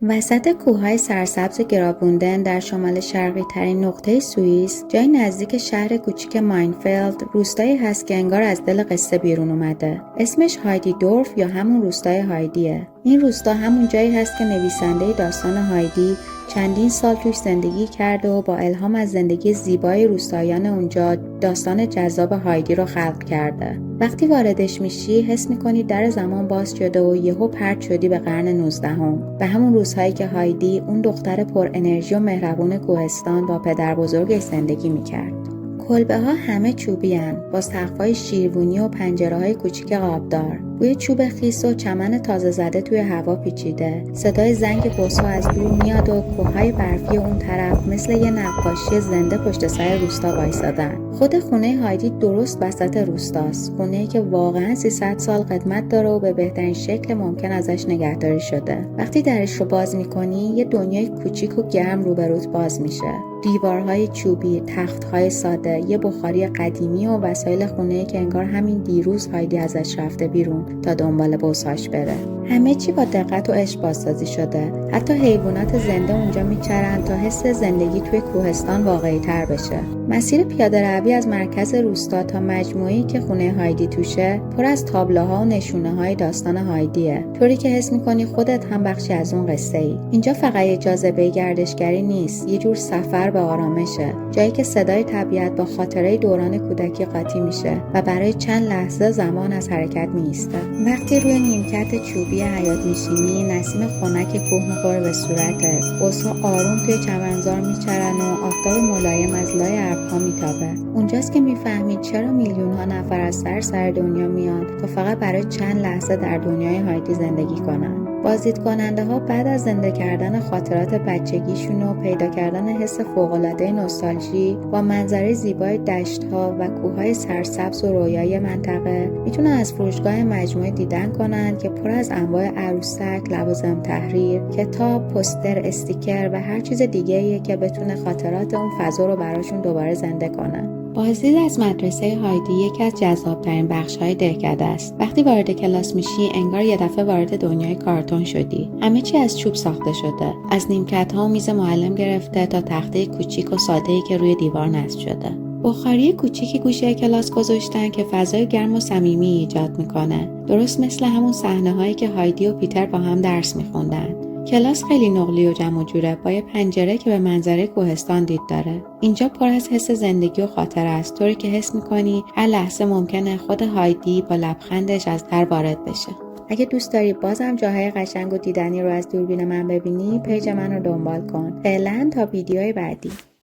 وسط کوههای سرسبز گرابوندن در شمال شرقی ترین نقطه سوئیس، جای نزدیک شهر کوچیک ماینفلد، روستایی هست که انگار از دل قصه بیرون اومده. اسمش هایدی دورف یا همون روستای هایدیه. این روستا همون جایی هست که نویسنده داستان هایدی چندین سال توش زندگی کرده و با الهام از زندگی زیبای روستاییان اونجا داستان جذاب هایدی رو خلق کرده. وقتی واردش میشی حس میکنی در زمان باز شده و یهو پرت شدی به قرن 19 به همون روزهایی که هایدی، اون دختر پر انرژی و مهربون کوهستان، با پدر بزرگش زندگی میکرد. کلبه ها همه چوبی هن، با سقف‌های شیروانی و پنجره های کوچیک قابدار. بوی چوب خیس و چمن تازه زده توی هوا پیچیده. صدای زنگ بوسو از دور میاد و کوههای برفی اون طرف مثل یه نقاشی زنده پشت سر روستا وایسادن. خود خونه هایدی درست وسط روستاست. خونه‌ای که واقعاً 300 سال قدمت داره و به بهترین شکل ممکن ازش نگهداری شده. وقتی درش رو باز می‌کنی، یه دنیای کوچیک و گرم روبروت باز میشه. دیوارهای چوبی، تخت‌های ساده، یه بخاری قدیمی و وسایل خونه‌ای که انگار همین دیروز هایدی ازش رفته بیرون تا دنبال بوساش بره. همه چی با دقت و عشق بازسازی شده. حتی حیوانات زنده اونجا میچرن تا حس زندگی توی کوهستان واقعی تر بشه. مسیر پیاده روی از مرکز روستا تا مجموعه‌ای که خونه هایدی توشه پر از تابلوها و نشونه‌های داستان هایدیه، طوری که حس می‌کنی خودت هم بخشی از اون قصه‌ای. اینجا فقط یه جاذبه گردشگری نیست، یه جور سفر به آرامشه، جایی که صدای طبیعت با خاطره دوران کودکی قاطی میشه و برای چند لحظه زمان از حرکت می‌ایسته. وقتی روی نیمکت چوبی حیاط میشینی، نسیم خنک کوه می‌خوره به صورتت. بوس‌ها آروم توی چمنزار میچرن و آفتاب ملایم از لای ابرها میتابه. اونجاست که میفهمید چرا میلیون‌ها نفر از سر دنیا میان تا فقط برای چند لحظه در دنیای هایدی زندگی کنن. بازدید کننده ها بعد از زنده کردن خاطرات بچگیشون و پیدا کردن حس فوق‌العاده نوستالژی با منظره زیبای دشت‌ها و کوههای سرسبز و رویایی منطقه، میتونن از فروشگاه مجموعه دیدن کنن که پر از انواع عروسک، لوازم تحریر، کتاب، پوستر، استیکر و هر چیز دیگه‌ایه که بتونه خاطرات اون فضا رو براشون دوباره زنده کنه. بازدید از مدرسه هایدی یکی از جذاب‌ترین بخش‌های دهکده است. وقتی وارد کلاس میشی انگار یه دفعه وارد دنیای کارتون شدی. همه چی از چوب ساخته شده، از نیمکت‌ها و میز معلم گرفته تا تخته کوچیک و ساده‌ای که روی دیوار نصب شده. بخاری کوچیکی گوشه کلاس گذاشتن که فضای گرم و صمیمی ایجاد میکنه، درست مثل همون صحنه‌هایی که هایدی و پیتر با هم درس میخوندن. کلاس خیلی نقلی و جمع و جوره، با یه پنجره که به منظره کوهستان دید داره. اینجا پر از حس زندگی و خاطره است، طوری که حس میکنی هر لحظه ممکنه خود هایدی با لبخندش از در وارد بشه. اگه دوست داری بازم جاهای قشنگ و دیدنی رو از دوربین من ببینی، پیج من رو دنبال کن. فعلا تا ویدیوی بعدی.